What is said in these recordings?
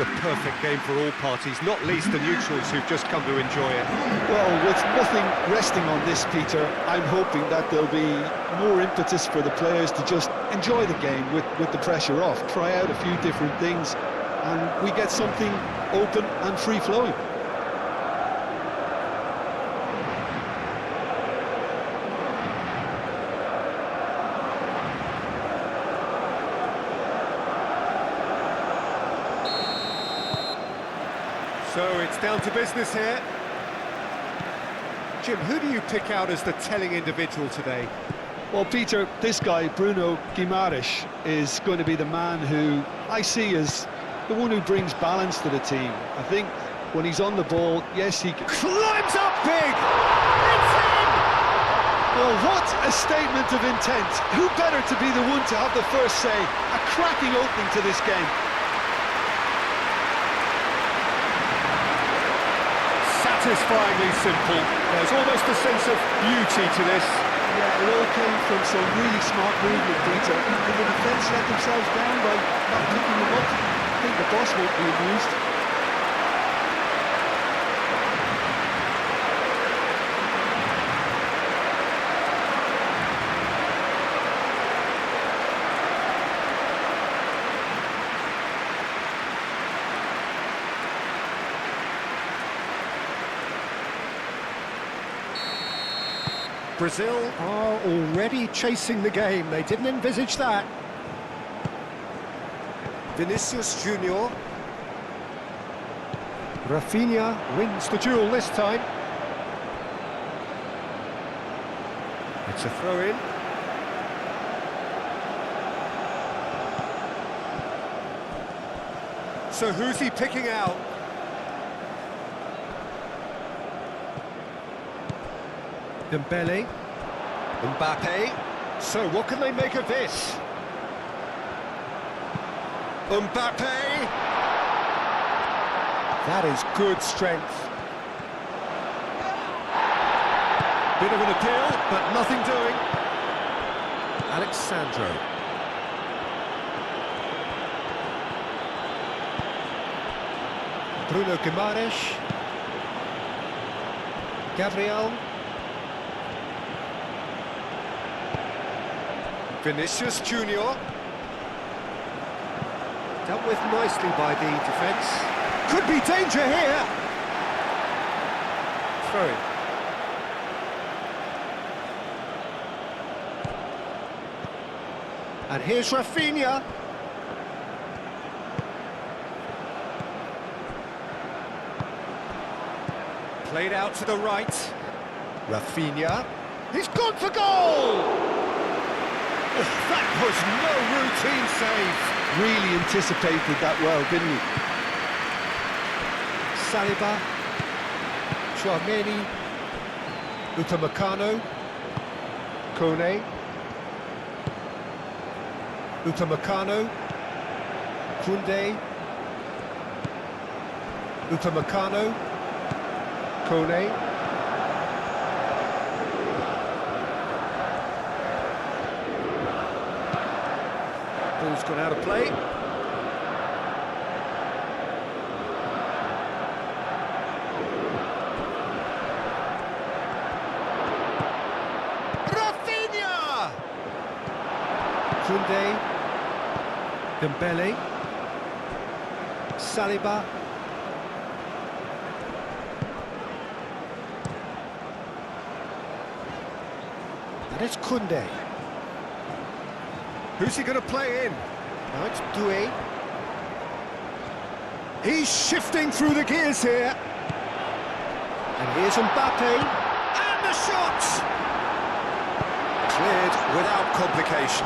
the perfect game for all parties, not least the neutrals who've just come to enjoy it. Well, with nothing resting on this, Peter, I'm hoping that there'll be more impetus for the players to just enjoy the game with the pressure off, try out a few different things, and we get something open and free-flowing. So it's down to business here. Jim, who do you pick out as the telling individual today? Well, Peter, this guy, Bruno Guimaraes, is going to be the man who I see as the one who brings balance to the team. I think when he's on the ball, yes, he climbs up big! It's in! Well, what a statement of intent. Who better to be the one to have the first say? A cracking opening to this game. Satisfyingly simple. There's almost a sense of beauty to this. Yeah, it all came from some really smart movement, Peter. And the defence let themselves down by not picking them up. I think the boss won't be amused. Brazil are already chasing the game. They didn't envisage that. Vinicius Junior. Rafinha wins the duel this time. It's a throw-in. So who's he picking out? Dembele, Mbappe. So what can they make of this? Mbappe! That is good strength. Bit of an appeal, but nothing doing. Alexandro. Bruno Guimaraes. Gabriel. Vinicius Junior. Dealt with nicely by the defence. Could be danger here. Throw in. And here's Rafinha. Played out to the right. Rafinha. He's gone for goal! That was no routine save. Really anticipated that well, didn't he? Saliba, Chouameni, Upamecano, Kone, Upamecano, Koundé, Upamecano, Kone. Ball's gone out of play. Rafinha! Koundé. Dembele. Saliba. And it's Koundé. Who's he going to play in? Now it's Doué. He's shifting through the gears here. And here's Mbappe. And the shot! Cleared without complication.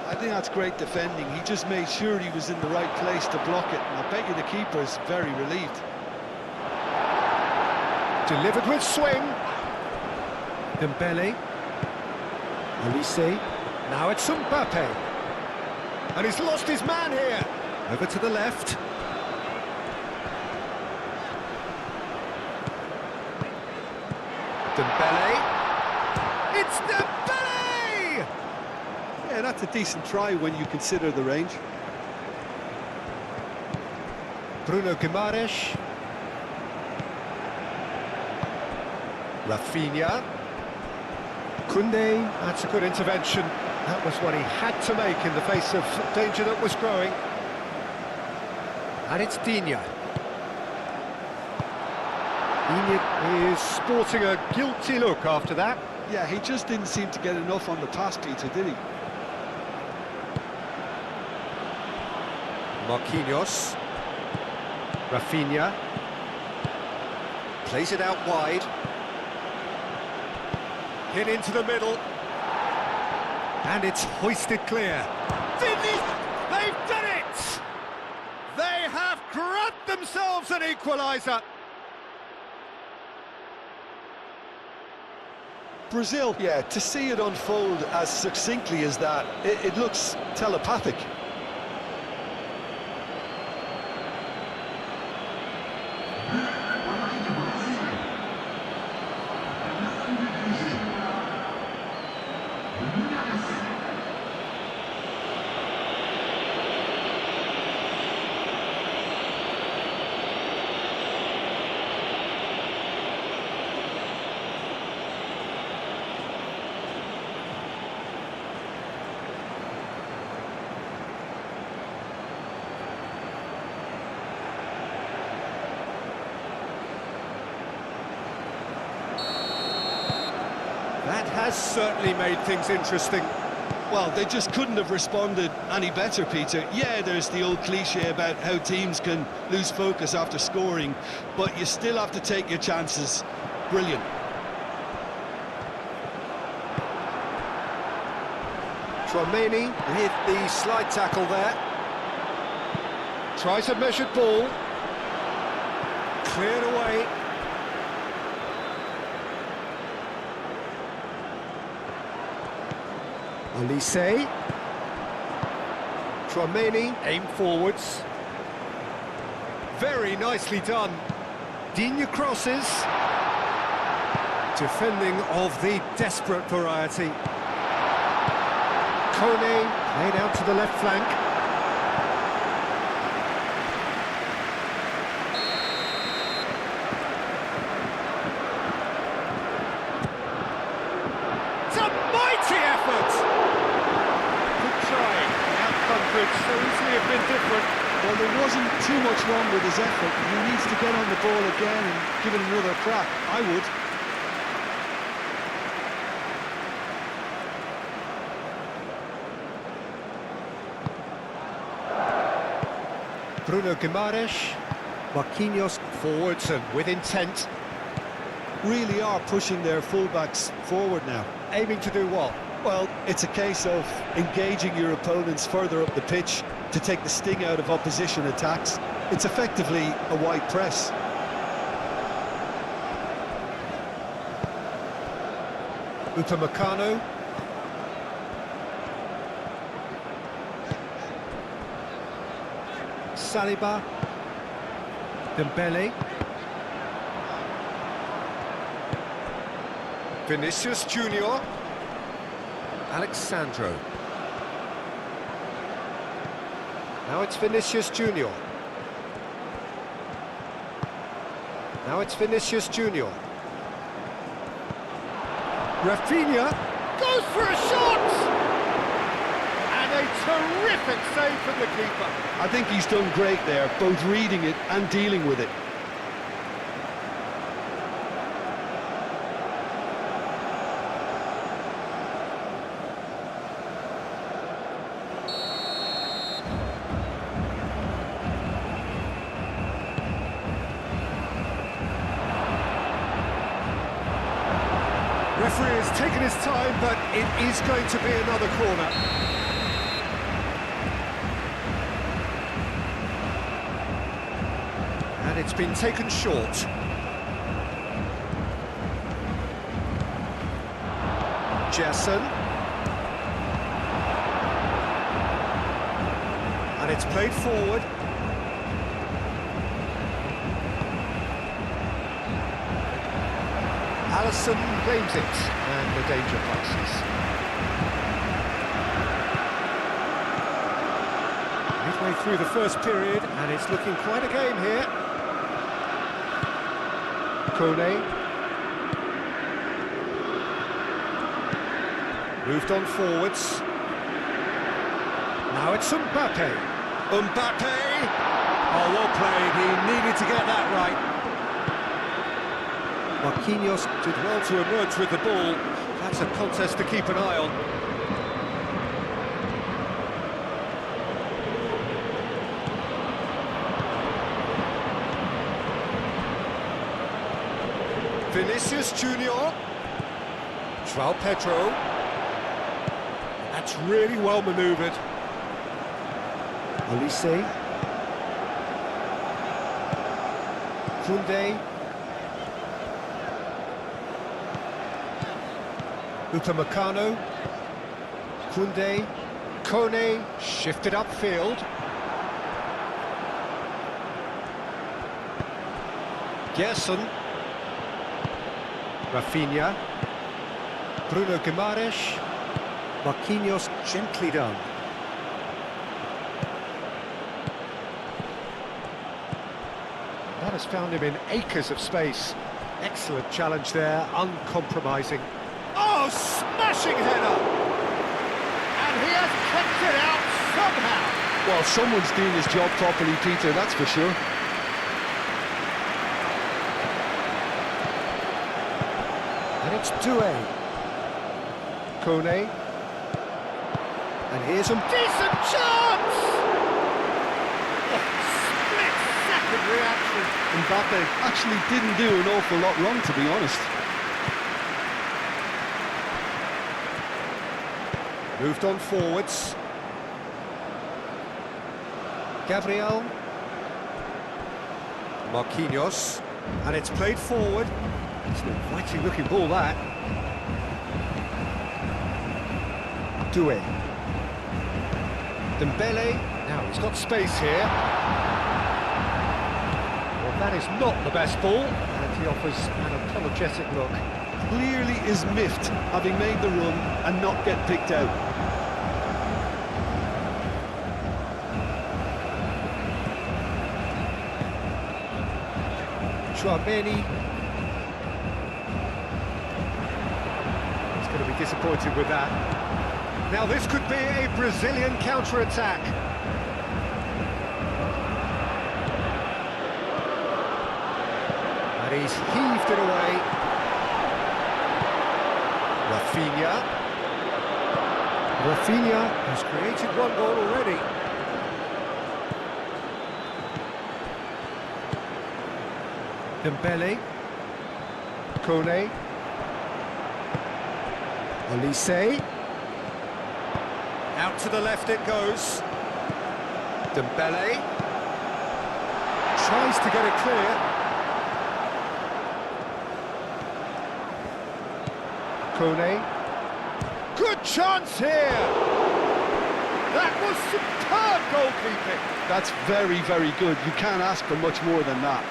I think that's great defending. He just made sure he was in the right place to block it. And I bet you the keeper's very relieved. Delivered with swing. Dembele. Olise. Now it's Mbappe. And he's lost his man here. Over to the left. Dembele. It's Dembele! Yeah, that That's a decent try when you consider the range. Bruno Guimaraes. Rafinha. Koundé, that's a good intervention. That was what he had to make in the face of danger that was growing. And it's Digne. Digne is sporting a guilty look after that. Yeah, he just didn't seem to get enough on the pass, Peter, did he? Marquinhos. Rafinha. Plays it out wide. Hit into the middle. And it's hoisted clear. Finish! They've done it! They have grabbed themselves an equaliser. Brazil, yeah, to see it unfold as succinctly as that, it looks telepathic. That has certainly made things interesting. Well, they just couldn't have responded any better, Peter. Yeah, there's the old cliche about how teams can lose focus after scoring, but you still have to take your chances. Brilliant. Tchouaméni with the slide tackle there. Tries a measured ball. Cleared away. Olise. Tchouaméni, aim forwards. Very nicely done. Digne crosses. Defending of the desperate variety. Koné played out to the left flank. It's a mighty effort! Good try. The outcome could so easily have been different. Well, there wasn't too much wrong with his effort. He needs to get on the ball again and give it another crack. I would. Bruno Guimaraes. Marquinhos forwards and with intent. Really are pushing their fullbacks forward now. Aiming to do what? Well, it's a case of engaging your opponents further up the pitch to take the sting out of opposition attacks. It's effectively a wide press. Upamecano. Saliba. Dembele. Vinicius Junior. Alexandro. Now it's Vinicius Junior. Now it's Vinicius Junior. Rafinha goes for a shot! And a terrific save from the keeper. I think he's done great there, both reading it and dealing with it. Referee has taken his time, but it is going to be another corner. And it's been taken short. Gerson. And it's played forward. Alisson claims it, and the danger passes. Halfway through the first period, and it's looking quite a game here. Kone. Moved on forwards. Now it's Mbappe. Mbappe! Oh, well played. He needed to get that right. Marquinhos did well to emerge with the ball. That's a contest to keep an eye on. Vinicius Junior. João Pedro. That's really well manoeuvred. Olise. Koundé. Upamecano. Koundé. Kone shifted upfield. Gerson. Rafinha. Bruno Guimaraes. Marquinhos gently done. That has found him in acres of space. Excellent challenge there, uncompromising. Oh, smashing header! And he has kept it out somehow. Well, someone's doing his job properly, Peter, that's for sure. And it's Doué. Kone. And here's a decent chance! Oh, split-second reaction. Mbappe actually didn't do an awful lot wrong, to be honest. Moved on forwards. Gabriel. Marquinhos. And it's played forward. It's an inviting looking ball, that. Doué. Dembele. Now he's got space here. Well, that is not the best ball. And he offers an apologetic look. Clearly is miffed, having made the run and not get picked out. Chouameni. He's going to be disappointed with that. Now this could be a Brazilian counter-attack. And he's heaved it away. Rafinha has created one goal already. Dembele. Kone. Olise. Out to the left it goes. Dembele. Tries to get it clear. Kone. Good chance here! That was superb goalkeeping! That's very, very good. You can't ask for much more than that.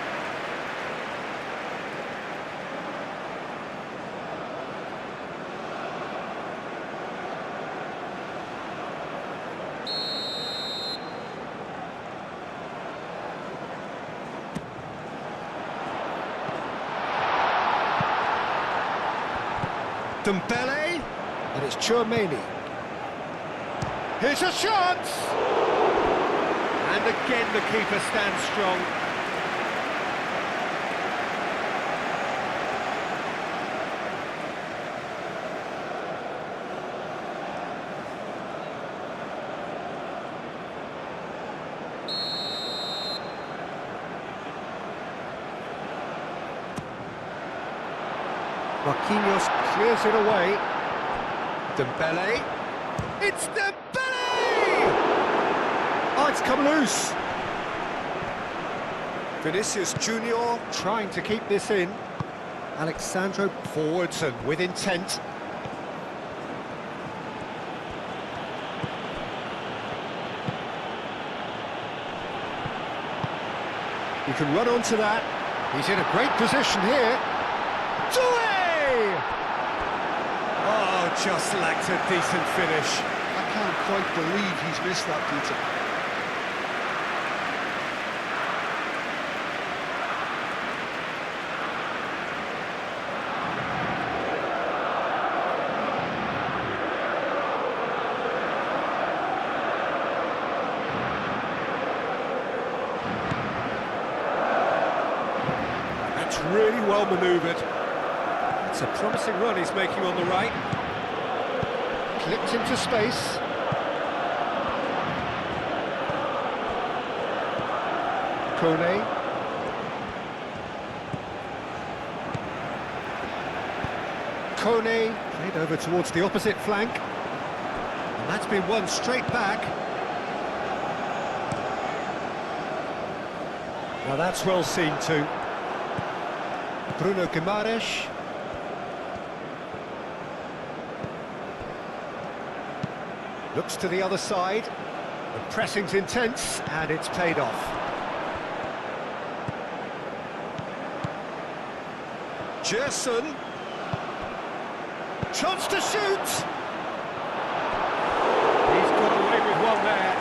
Dembele, and it's Chouameni. Here's a chance! And again the keeper stands strong. Marquinhos clears it away. Dembele. It's Dembele! Oh, it's come loose. Vinicius Junior trying to keep this in. Alexandro forwards and with intent. He can run onto that. He's in a great position here. Doué! Oh, just lacked a decent finish. I can't quite believe he's missed that, Peter. really well manoeuvred. It's a promising run he's making on the right. Clipped into space. Kone. Kone played over towards the opposite flank. And that's been won straight back. Now that's well seen too. Bruno Guimaraes. Looks to the other side. The pressing's intense and it's paid off. Gerson. Chance to shoot! He's got away with one there.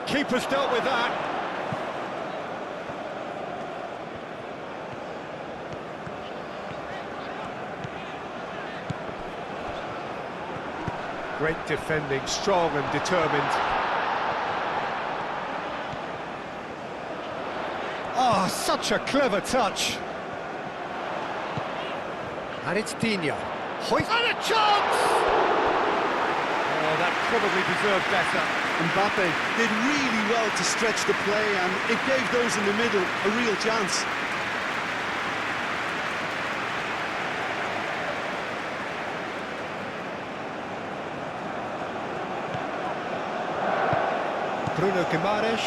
Keeper's dealt with that. Great defending, strong and determined. Oh, such a clever touch. And it's Digne. Hoist and a chance! Oh, that probably deserved better. Mbappe did really well to stretch the play, and it gave those in the middle a real chance. Bruno Guimaraes.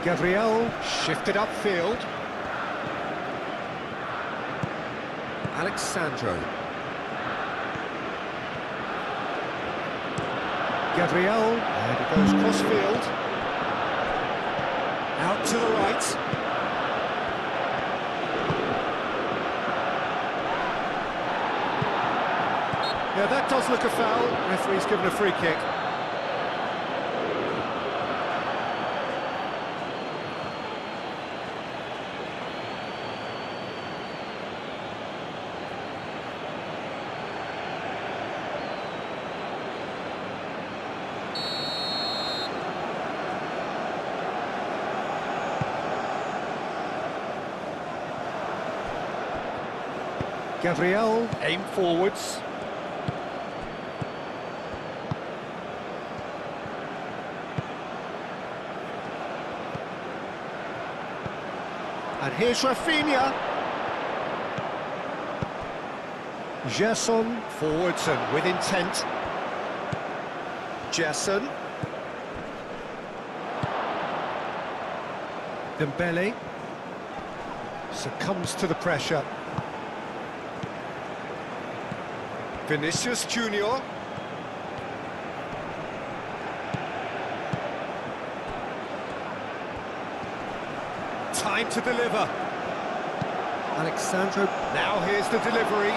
Gabriel shifted upfield. Alexandro. Gabriel, and it goes crossfield. Out to the right. Yeah, that does look a foul. Referee's given a free kick. Gabriel, aim forwards. And here's Rafinha. Gerson, forwards and with intent. Gerson. Dembele succumbs to the pressure. Vinicius Junior. Time to deliver. Alexandro. Now here's the delivery.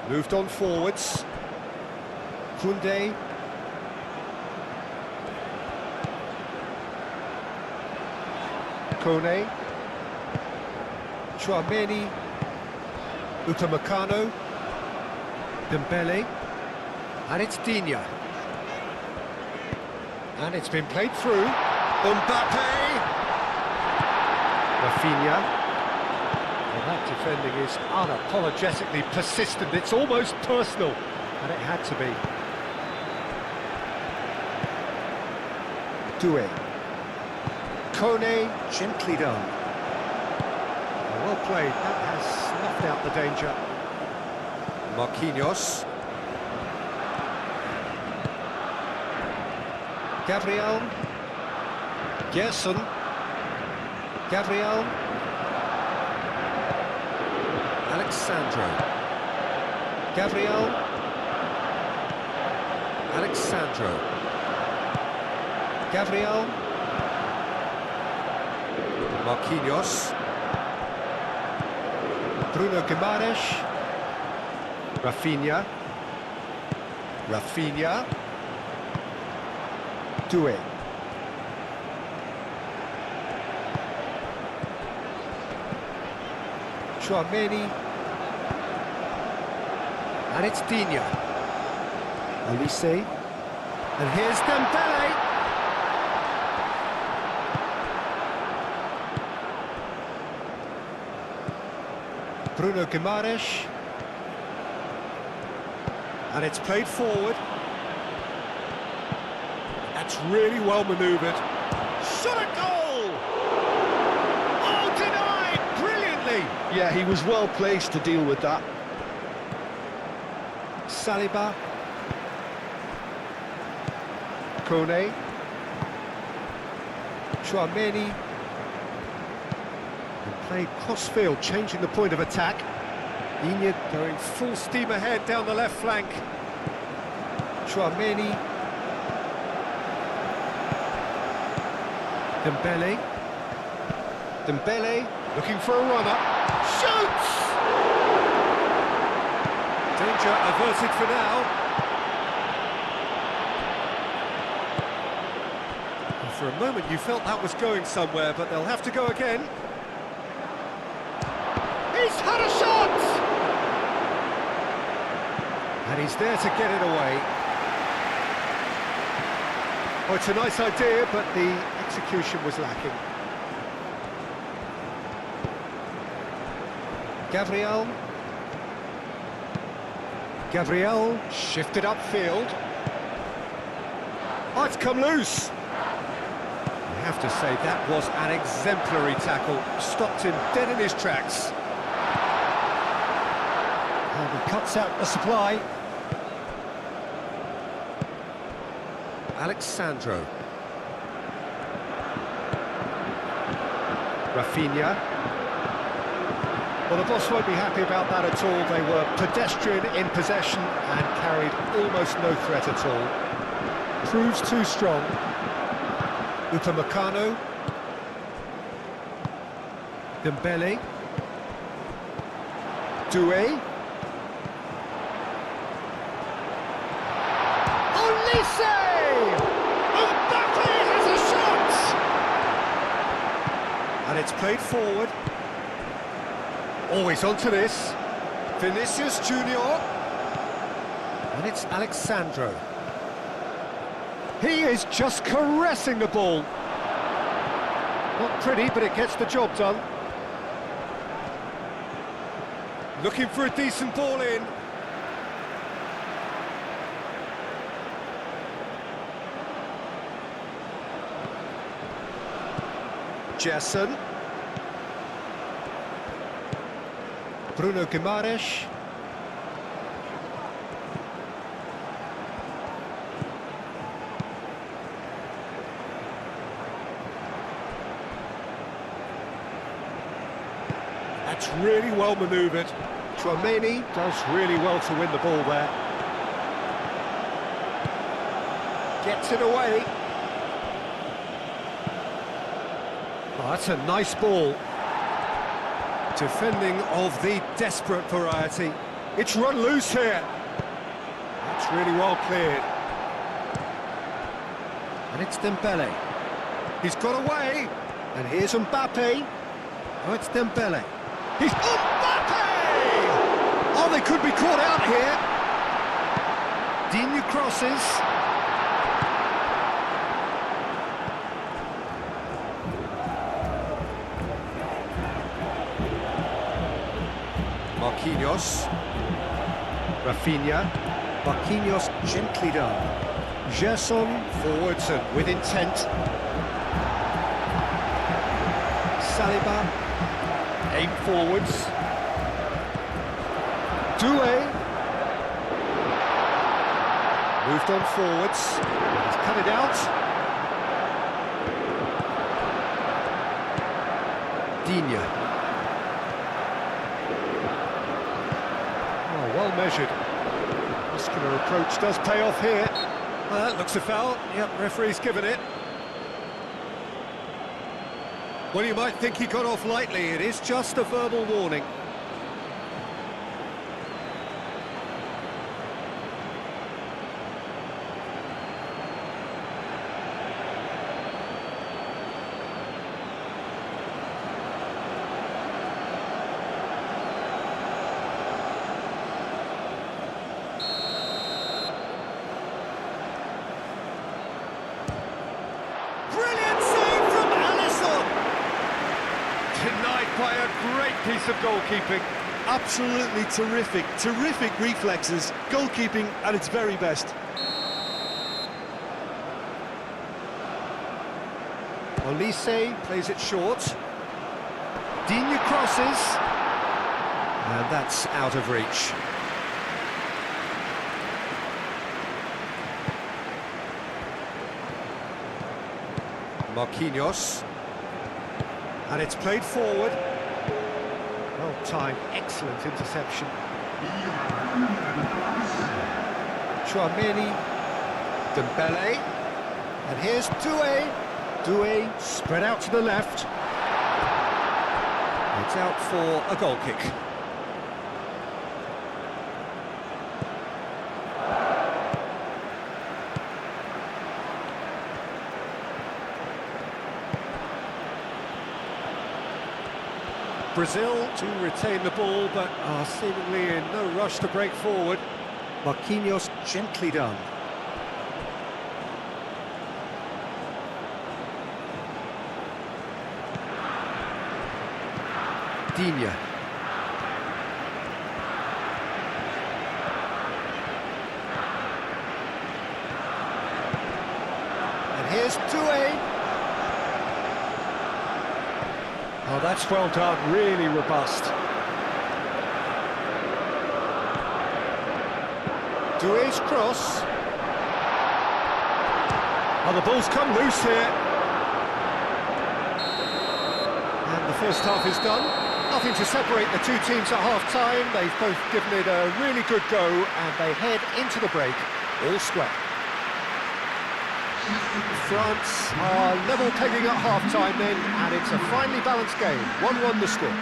Moved on forwards. Koundé. Kone. Chouameni, Upamecano, Dembele, and it's Digne. And it's been played through. Mbappe! Rafinha. Well, that defending is unapologetically persistent. It's almost personal, and it had to be. Doué. Kone, gently done. Well played, that has snuffed out the danger. Marquinhos. Gabriel. Gerson. Gabriel. Alexandro. Gabriel. Alexandro. Gabriel. Marquinhos. Bruno Guimaraes. Rafinha. Rafinha. Doué. Chouameni. And it's Digne. Olise. And here's Dembele. Bruno Guimaraes. And it's played forward. That's really well manoeuvred. Shot a goal! Oh, denied! Brilliantly! Yeah, he was well placed to deal with that. Saliba. Kone. Chouameni. And played cross-field, changing the point of attack. Digne going full steam ahead down the left flank. Chouameni. Dembele. Dembele looking for a runner. Shoots! Danger averted for now. And for a moment you felt that was going somewhere, but they'll have to go again. He's had a shot! And he's there to get it away. Oh, it's a nice idea, but the execution was lacking. Gabriel shifted upfield. Oh, it's come loose. I have to say that was an exemplary tackle. Stopped him dead in his tracks. And he cuts out the supply. Alexandro. Rafinha. Well, the boss won't be happy about that at all. They were pedestrian in possession and carried almost no threat at all. Proves too strong. Upamecano. Dembele. Doué. Olise! Mbappe has a shot! And it's played forward. Always onto this. Vinicius Junior. And it's Alexandro. He is just caressing the ball. Not pretty, but it gets the job done. Looking for a decent ball in. Gerson. Bruno Guimaraes. That's really well manoeuvred. Chouameni does really well to win the ball there. Gets it away. Oh, that's a nice ball. Defending of the desperate variety. It's run loose here. That's really well cleared. And it's Dembele. He's got away. And here's Mbappe. Oh, it's Dembele. He's Mbappe! Oh, they could be caught out here. Digne crosses. Marquinhos. Rafinha. Marquinhos gently done. Gerson forwards and with intent. Saliba. Aim forwards. Doué. Moved on forwards. He's cut it out. Digne. Oh, well measured. Muscular approach does pay off here. Well, that looks a foul. Yep, referee's given it. Well, you might think he got off lightly. It is just a verbal warning. Brilliant save from Alisson! Denied by a great piece of goalkeeping. Absolutely terrific, terrific reflexes, goalkeeping at its very best. Olise plays it short. Digne crosses. And that's out of reach. Marquinhos. And it's played forward. Well timed, excellent interception. Chouameni. Dembele. And here's Doué. Doué spread out to the left. It's out for a goal kick. Brazil to retain the ball, but are seemingly in no rush to break forward. Marquinhos gently done. Digne. And here's Doué. Oh, that's well done, really robust. Doué's cross. Oh, the ball's come loose here. And the first half is done. Nothing to separate the two teams at half-time. They've both given it a really good go, and they head into the break all square. France are level pegging at half-time then, and it's a finely balanced game. 1-1 the score.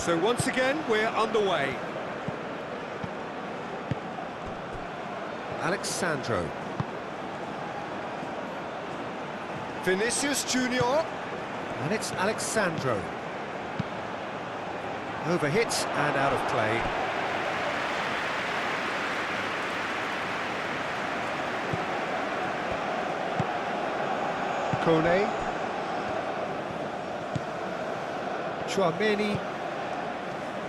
So once again, we're underway. Alexandro. Vinicius Junior. And it's Alexandro. Overhit and out of play. Kone. Chouameni.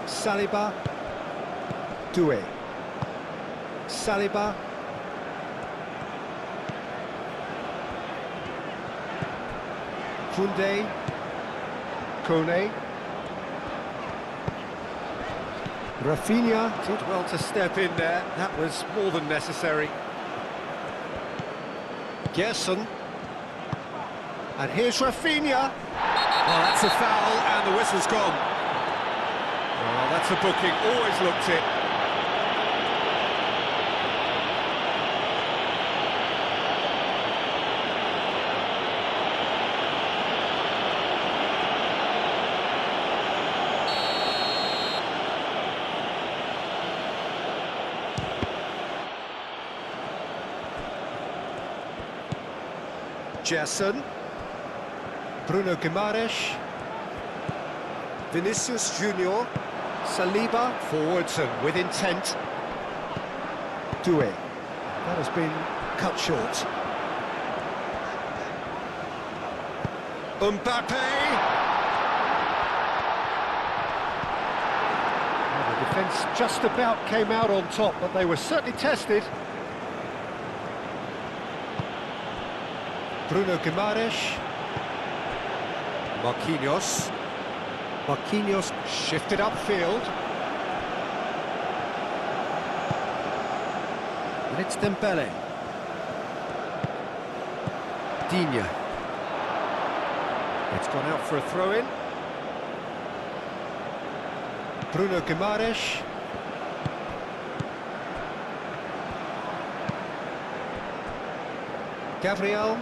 Saliba. Doué. Saliba. Koundé. Kone. Rafinha did well to step in there. That was more than necessary. Gerson. And here's Rafinha. Oh, that's a foul, and the whistle's gone. Oh, that's a booking. Always looked it. Gerson. Bruno Guimaraes. Vinicius Junior. Saliba forwards and with intent. Doué. That has been cut short. Mbappe. Well, the defence just about came out on top, but they were certainly tested. Bruno Guimaraes. Marquinhos. Marquinhos shifted upfield. And it's Dembele. Digne. It's gone out for a throw-in. Bruno Guimaraes. Gabriel.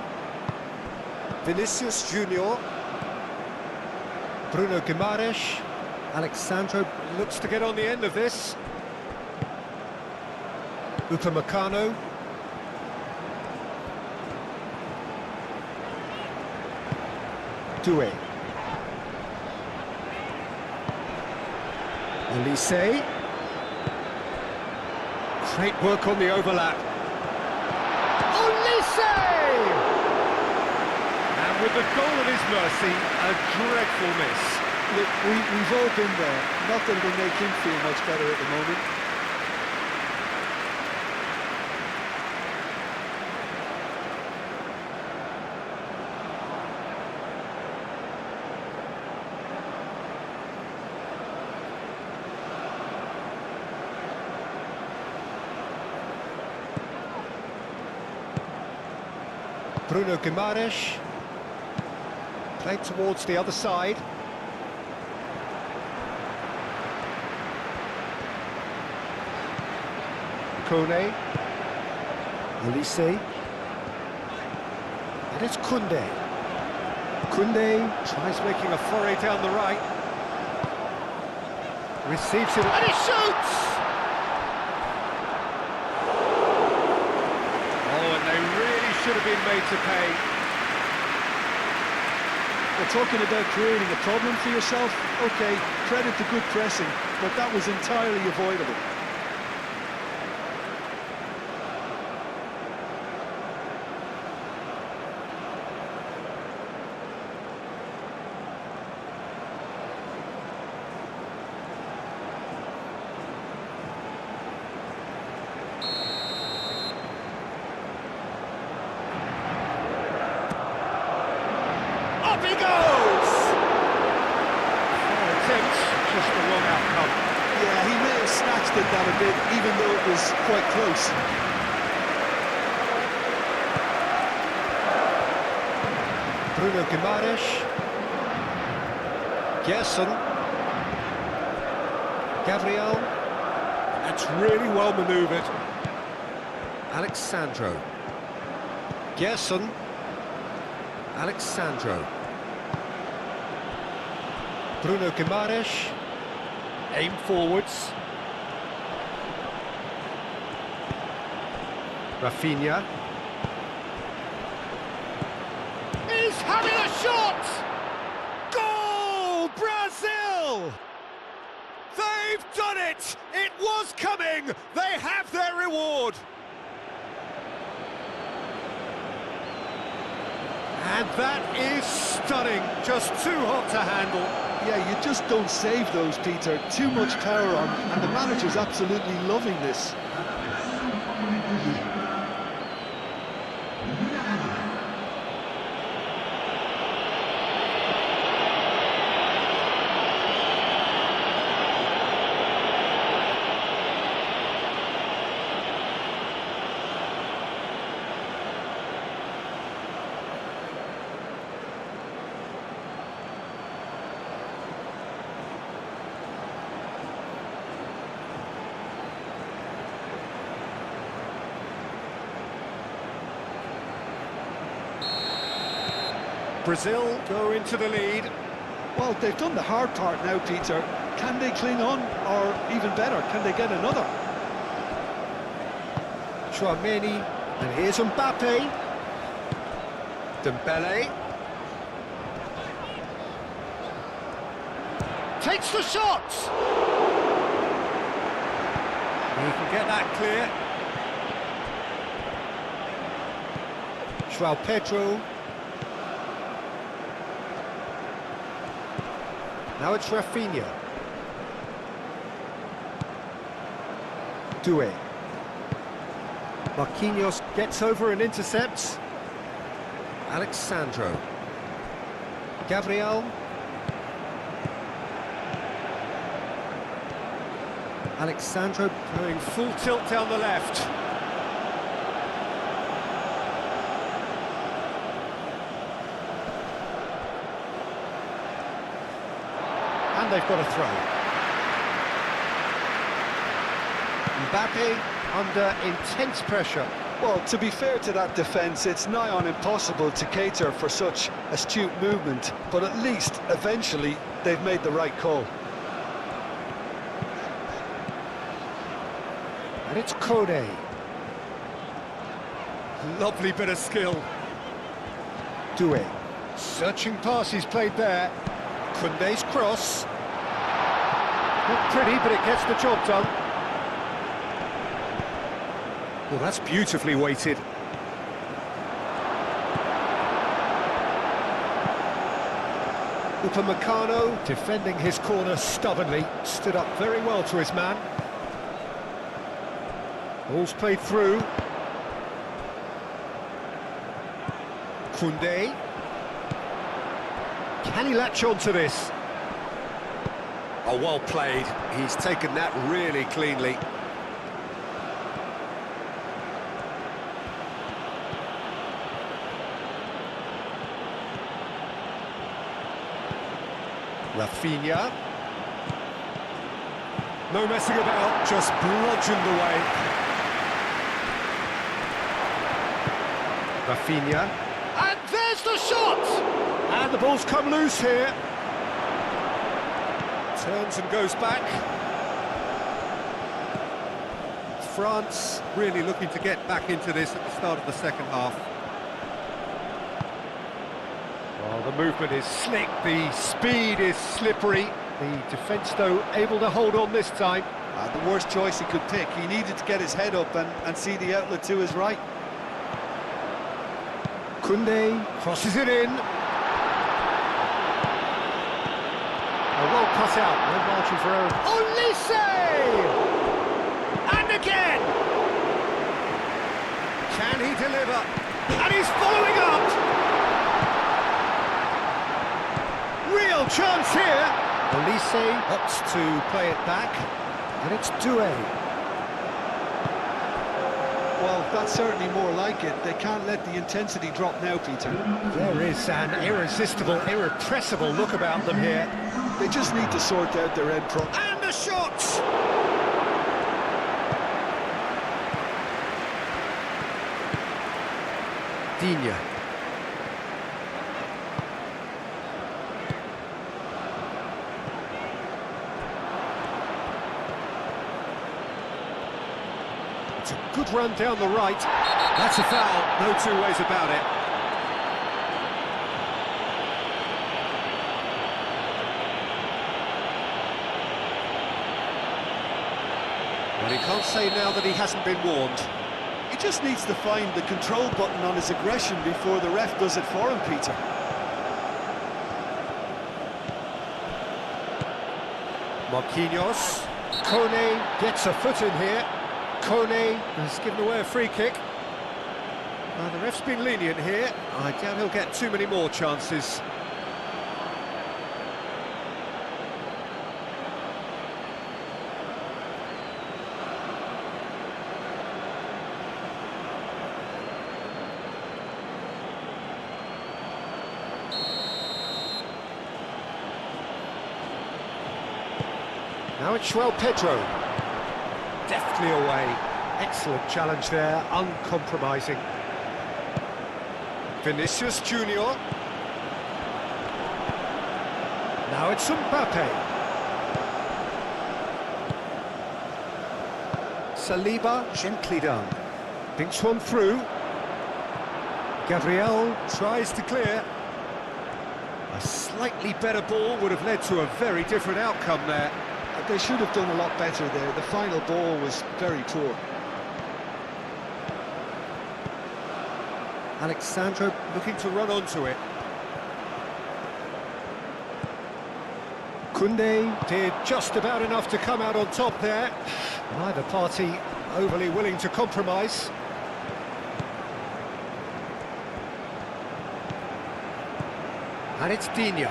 Vinicius Junior. Bruno Guimaraes. Alexandro looks to get on the end of this. Upamecano. Doué. Elise. Great work on the overlap. With the goal at his mercy, a dreadful miss. Look, we've all been there. Nothing will make him feel much better at the moment. Bruno Guimaraes. Played towards the other side. Kone. Elise. And it's Koundé. Koundé tries making a foray down the right. Receives it and he shoots! Oh, and they really should have been made to pay. We're talking about creating a problem for yourself. Okay, credit to good pressing, but that was entirely avoidable. Up he goes! Four attempts, just the wrong outcome. Yeah, he may have snatched at that a bit, even though it was quite close. Bruno Guimaraes. Gerson. Gabriel. That's really well manoeuvred. Alexandro. Gerson. Alexandro. Bruno Guimaraes. aim forwards. Rafinha. He's having a shot! Goal! Brazil! They've done it! It was coming! They have their reward! And that is stunning. Just too hot to handle. Yeah, you just don't save those, Peter. Too much power on, and the manager's absolutely loving this. Brazil go into the lead. Well, they've done the hard part now, Peter. Can they cling on, or even better, can they get another? Chouameni, and here's Mbappe. Dembele. Takes the shot! He can get that clear. João Pedro. Now it's Rafinha. Doué. Marquinhos gets over and intercepts. Alexandro. Gabriel. Alexandro going full tilt down the left. And they've got a throw. Mbappe under intense pressure. Well, to be fair to that defence, it's nigh on impossible to cater for such astute movement, but at least, eventually, they've made the right call. And it's Kone. Lovely bit of skill. Doué. Searching pass he's played there. Koundé's cross. Not pretty, but it gets the job done. Well, that's beautifully weighted. Upamecano defending his corner stubbornly. Stood up very well to his man. Ball's played through. Koundé. Can he latch on to this? Oh, well played. He's taken that really cleanly. Rafinha. No messing about, just bludgeoned away. Rafinha. And there's the shot! And the ball's come loose here. Turns and goes back. France really looking to get back into this at the start of the second half. Well, the movement is slick, the speed is slippery. The defence, though, able to hold on this time. The worst choice he could pick. He needed to get his head up and see the outlet to his right. Koundé crosses it in. A well cut out, no margin for error. Olise! And again! Can he deliver? And he's following up! Real chance here! Olise opts to play it back, and it's Doué. Well, that's certainly more like it. They can't let the intensity drop now, Peter. There is an irresistible, irrepressible look about them here. They just need to sort out their end product. And the shot! Digne. It's a good run down the right. That's a foul, no two ways about it. Well, he can't say now that he hasn't been warned. He just needs to find the control button on his aggression before the ref does it for him, Peter. Marquinhos. Kone gets a foot in here. Kone has given away a free kick. The ref's been lenient here. I doubt he'll get too many more chances. Now it's João Pedro. Deftly away. Excellent challenge there, uncompromising. Vinicius Junior. Now it's Mbappe. Saliba, gently done. Thinks one through. Gabriel tries to clear. A slightly better ball would have led to a very different outcome there. They should have done a lot better there. The final ball was very poor. Alexandro looking to run onto it. Koundé did just about enough to come out on top there. Neither party overly willing to compromise. And it's Digne.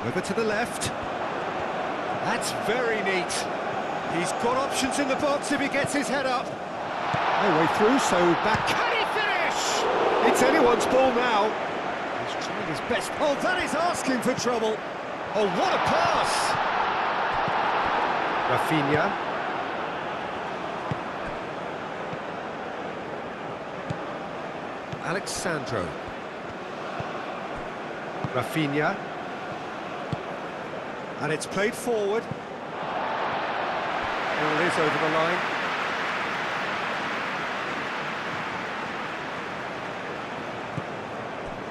Over to the left. That's very neat. He's got options in the box if he gets his head up. No way through, so back. Can he finish? It's anyone's ball now. He's trying his best. Oh, that is asking for trouble. Oh, what a pass! Rafinha. Alexandro. Rafinha. And it's played forward. Oh, it is over the line.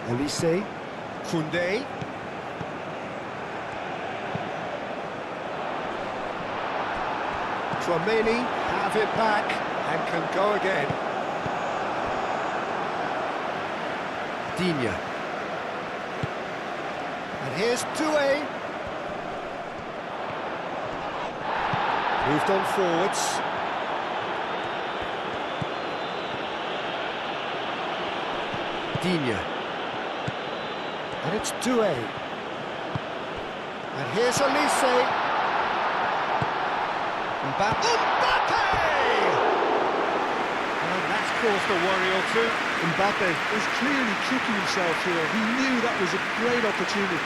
Olise. Koundé. Tchouaméni have it back and can go again. Digne. And here's Doué. Moved on forwards. Digne. And it's Doué. And here's Olise. Mbappe! And that's caused a worry or two. Mbappe is clearly kicking himself here. He knew that was a great opportunity.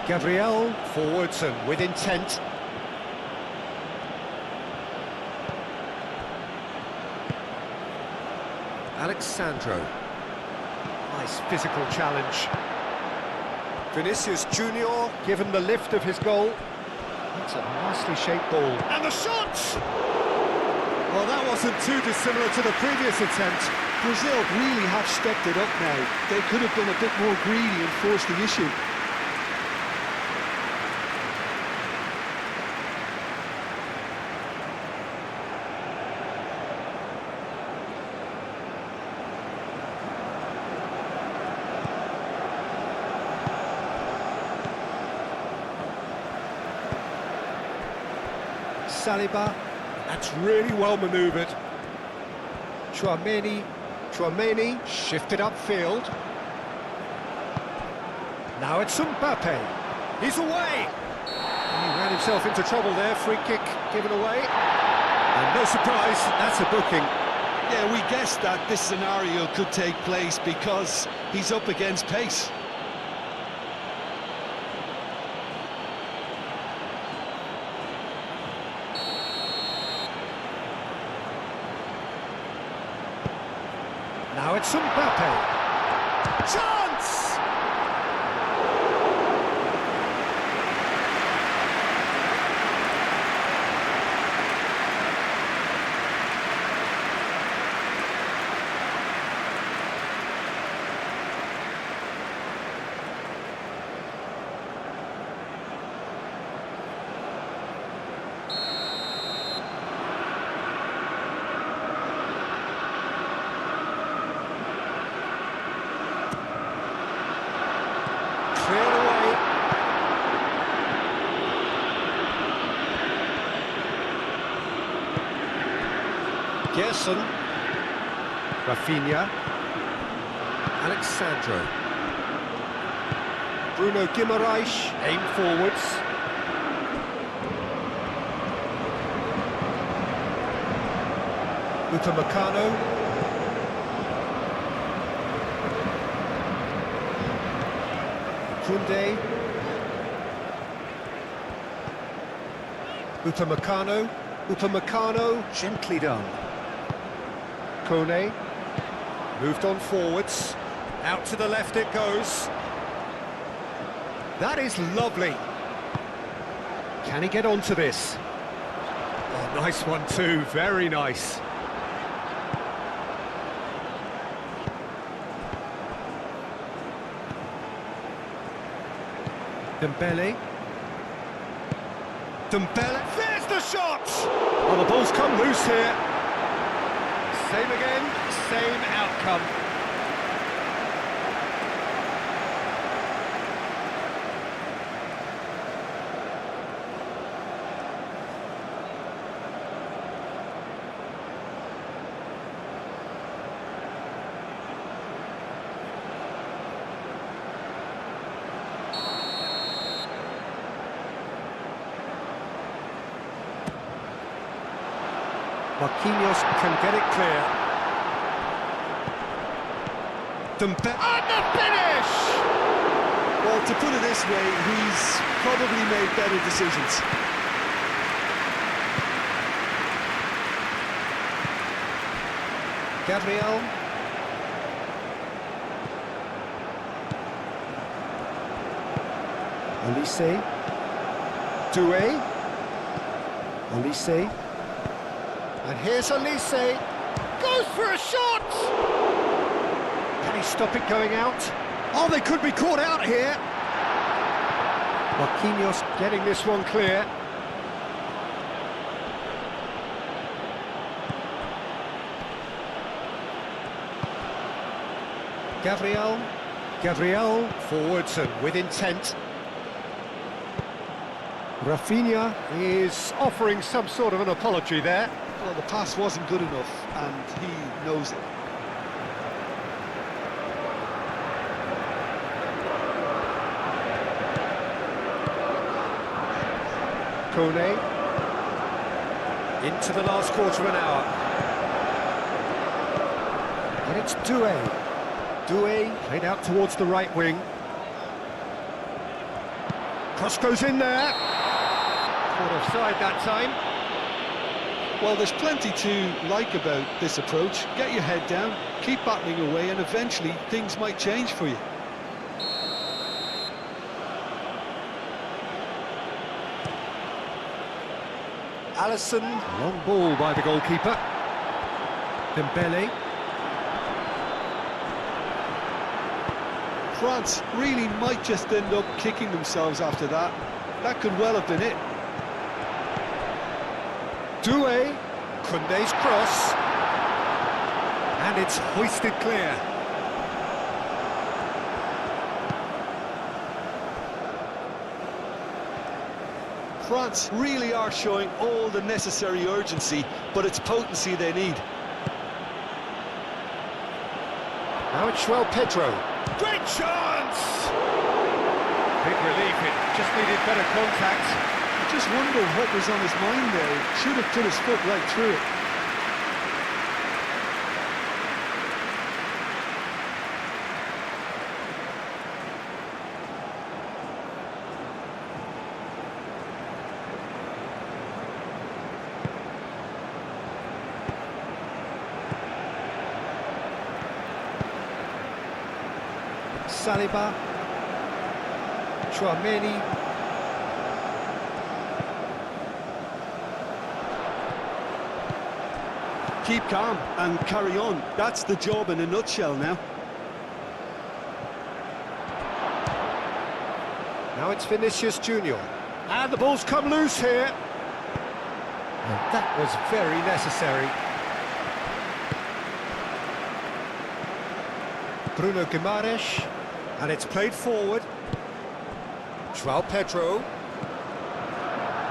Gabriel, forwards and with intent. Alexandro. Nice physical challenge. Vinicius Junior, given the lift of his goal. That's a nicely shaped ball. And the shot! Well, that wasn't too dissimilar to the previous attempt. Brazil really have stepped it up now. They could have been a bit more greedy and forced the issue. Saliba, that's really well manoeuvred. Tchouaméni shifted upfield. Now it's Mbappe. He's away. He ran himself into trouble there. Free kick given away. And no surprise, that's a booking. Yeah, we guessed that this scenario could take place because he's up against pace. Now it's Mbappe. Chance! Cleared away. Gerson. Rafinha. Alexandro. Bruno Guimaraes. Aim forwards. Upamecano. Koundé. Upamecano. Upamecano, gently done. Kone. Moved on forwards. Out to the left it goes. That is lovely. Can he get onto this? Oh, nice one too, very nice. Dembele. Dembele. There's the shot! Oh, the ball's come loose here. Same again, same outcome. Marquinhos can get it clear. Dembele. And the finish! Well, to put it this way, he's probably made better decisions. Gabriel. Olise. Doué. Olise. And here's Olise. Goes for a shot! Can he stop it going out? Oh, they could be caught out here. Marquinhos getting this one clear. Gabriel. Gabriel forwards and with intent. Rafinha is offering some sort of an apology there. Well, the pass wasn't good enough, and he knows it. Kone. Into the last quarter of an hour. And it's Doué. Doué played out towards the right wing. Cross goes in there. Caught offside that time. Well, there's plenty to like about this approach. Get your head down, keep battling away, and eventually things might change for you. Alisson, long ball by the goalkeeper. Dembele. France really might just end up kicking themselves after that. That could well have been it. Doué, Koundé's cross, and it's hoisted clear. France really are showing all the necessary urgency, but it's potency they need. Now it's João Pedro. Great chance! Big relief, it just needed better contact. I just wonder what was on his mind there. He should have put his foot right through it. Saliba. Chouameni. Keep calm and carry on. That's the job in a nutshell now. Now it's Vinicius Junior. And the ball's come loose here. And that was very necessary. Bruno Guimaraes. And it's played forward. João Pedro.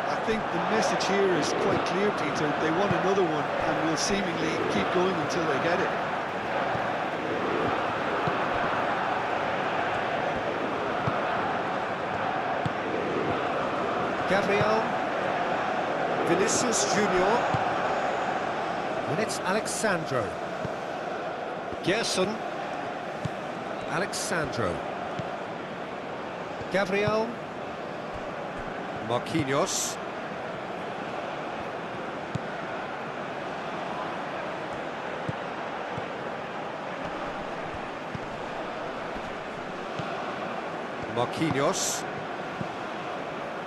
I think the message here is quite clear, Peter. They want another one and will seemingly keep going until they get it. Gabriel. Vinicius Junior. And it's Alexandro. Gerson. Alexandro. Gabriel. Marquinhos. Marquinhos.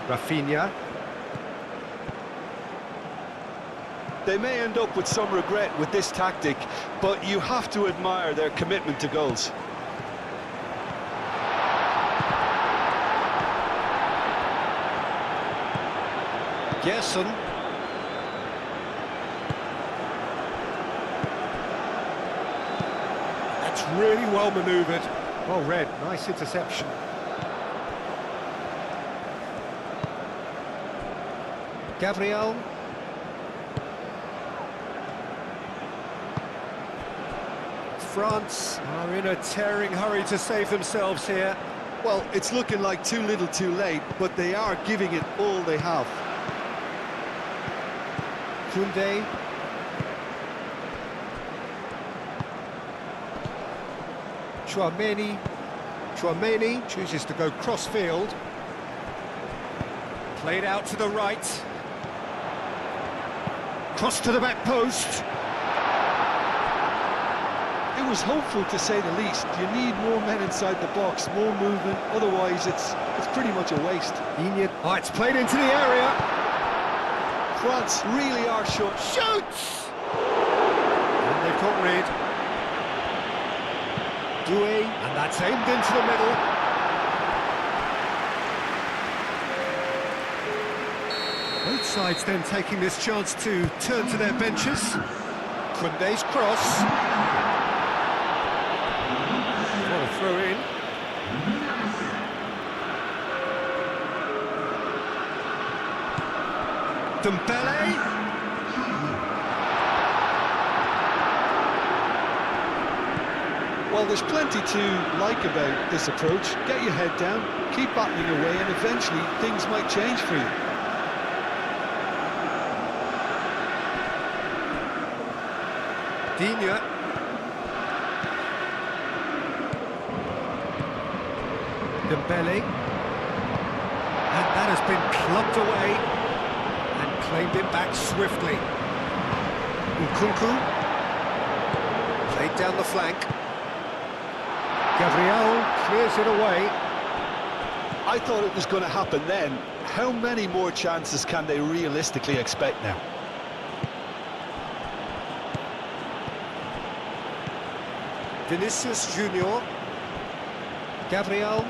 Rafinha. They may end up with some regret with this tactic, but you have to admire their commitment to goals. Gerson. That's really well manoeuvred. Well read, nice interception. Gabriel. France are in a tearing hurry to save themselves here. Well, it's looking like too little too late, but they are giving it all they have. Koundé. Chouameni chooses to go cross-field. Played out to the right. Cross to the back post. It was hopeful, to say the least. You need more men inside the box, more movement, otherwise it's pretty much a waste. Oh, it's played into the area. France really are short. Shoots! And they've got rid. Doué, and that's aimed into the middle. Both sides then taking this chance to turn to their benches. Koundé's cross. What a throw in. Dembele. Well, there's plenty to like about this approach. Get your head down, keep battling away, and eventually things might change for you. Digne. Dembele. And that has been clubbed away and claimed it back swiftly. Nkunku. Played down the flank. Gabriel clears it away. I thought it was going to happen then. How many more chances can they realistically expect now? Vinicius Junior. Gabriel.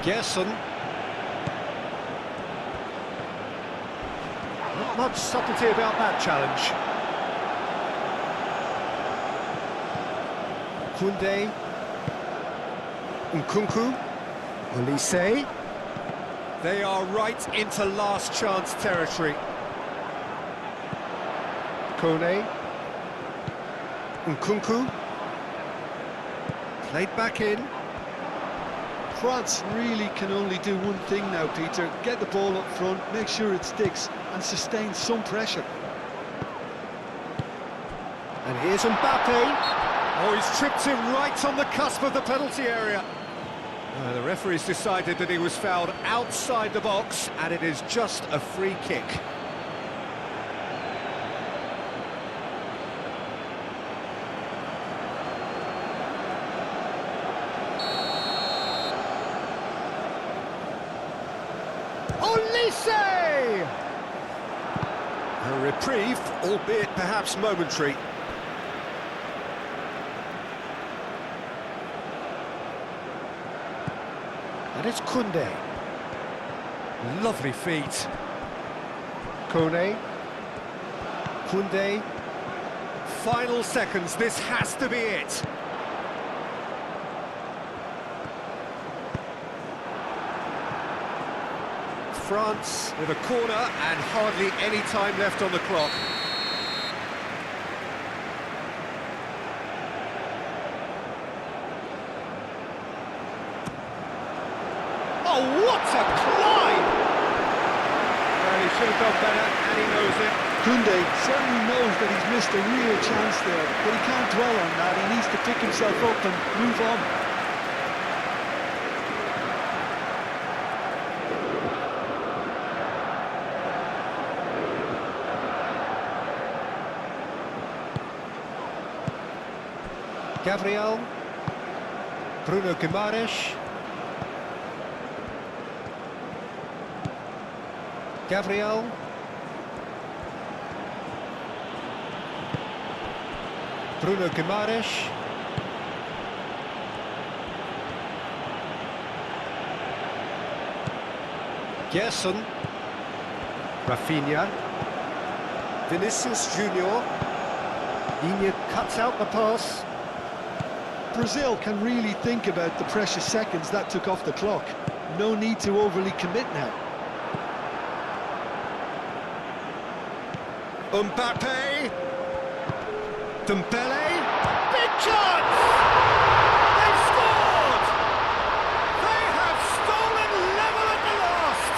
Gerson. Not much subtlety about that challenge. Koundé. Nkunku. Olise. They are right into last chance territory. Kone. Nkunku. Played back in. France really can only do one thing now, Peter. Get the ball up front, make sure it sticks, and sustain some pressure. And here's Mbappe. Oh, he's tripped him right on the cusp of the penalty area. The referee's decided that he was fouled outside the box, and it is just a free kick. Olise! A reprieve, albeit perhaps momentary. And it's Koundé. Lovely feet. Koné. Koundé. Final seconds, this has to be it. France with a corner and hardly any time left on the clock. Oh, what a climb! Well, he should have done better, and he knows it. Koundé certainly knows that he's missed a real chance there, but he can't dwell on that. He needs to pick himself up and move on. Gabriel, Bruno Guimaraes, Gabriel, Bruno Guimaraes, Gerson, Rafinha, Vinicius Junior, Iñigo cuts out the pass. Brazil can really think about the precious seconds that took off the clock. No need to overly commit now. Mbappe, Dembele, big chance! They've scored! They have stolen level at the last!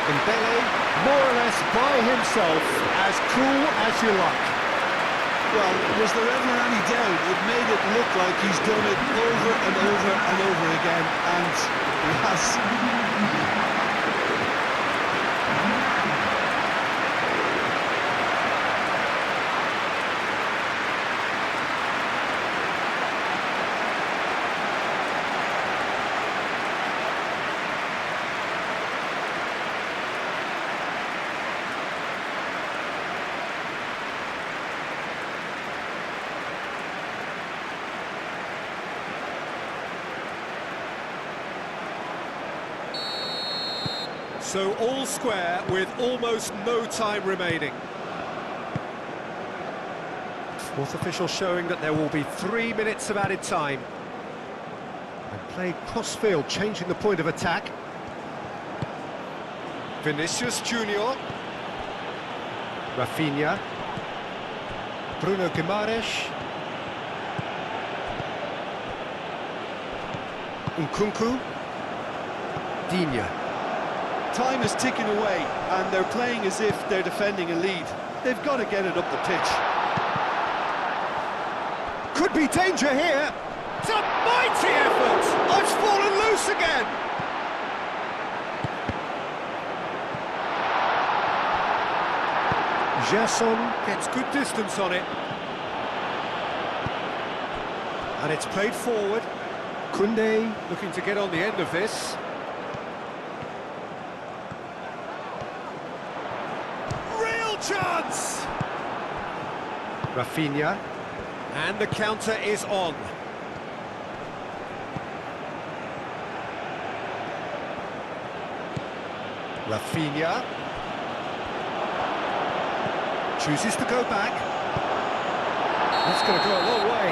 Dembele, more or less by himself, as cool as you like. Well, was there ever any doubt? It made it look like he's done it over and over and over again, and he has. So all square with almost no time remaining. Fourth official showing that there will be 3 minutes of added time. And play cross-field, changing the point of attack. Vinicius Junior. Rafinha. Bruno Guimaraes. Nkunku. Digne. Time is ticking away, and they're playing as if they're defending a lead. They've got to get it up the pitch. Could be danger here. It's a mighty effort. Oh, it's fallen loose again. Gerson gets good distance on it. And it's played forward. Koundé looking to get on the end of this. Chance! Rafinha, and the counter is on. Rafinha chooses to go back. That's going to go a long way.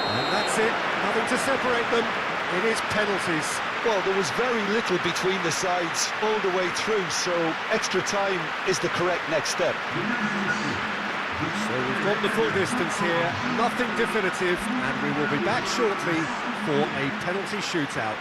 And that's it, nothing to separate them. It is penalties. Well, there was very little between the sides all the way through, so extra time is the correct next step. So we've got the full distance here, nothing definitive, and we will be back shortly for a penalty shootout.